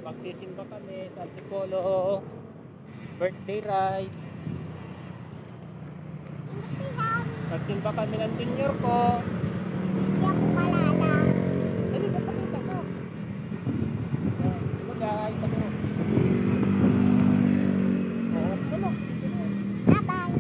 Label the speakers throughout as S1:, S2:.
S1: magsisimba kami sa Antipolo birthday ride. Magsimba kami ng junior ko.
S2: Hindi ako malala.
S1: Dali, napakita ko. Diba guys, sabi mo. Oo, ano?
S2: Bye-bye.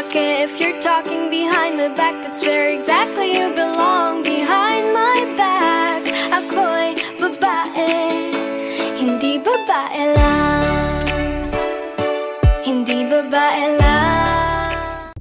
S3: If you're talking behind my back, that's where exactly you belong. Behind my back, ako'y babae, hindi babae lang, hindi babae lang.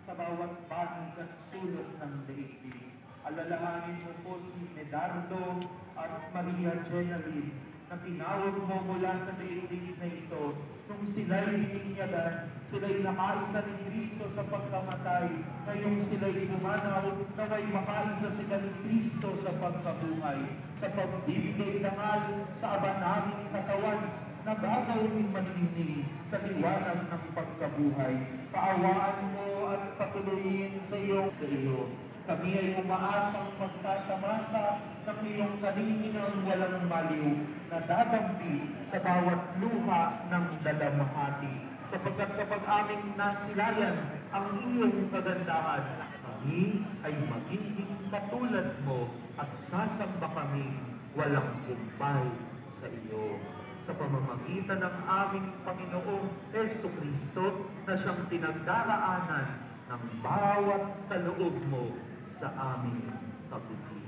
S4: Sa bawat bagay at sulok ng daigdig, alalahanin mo po si Medardo at Maria Jenaline na tinawag mo mula sa daigdig na ito. Nung sila'y hininyagan, sila'y nakaisa ni Kristo sa pagkamatay. Ngayong sila'y pumanaw, naway makaisa sila ni Kristo sa pagkabuhay. Sa pagbibigay dangal sa aba naming katawan, nagagawing manini sa liwanag ng pagkabuhay. Paawaan mo at patuloyin sa iyo. Kami ay umaasang magtatamasa ng iyong kaninginang walang maliw na dadampi sa bawat luha ng dalamhati. Sapagkat kapag aming nasilayan ang iyong kagandahan, kami ay magiging katulad mo at sasamba kami walang kumpay sa iyo. Sa pamamagitan ng aming Panginoong Jesucristo na siyang tinagdaraanan ng bawat kaloob mo sa aming kabutihan.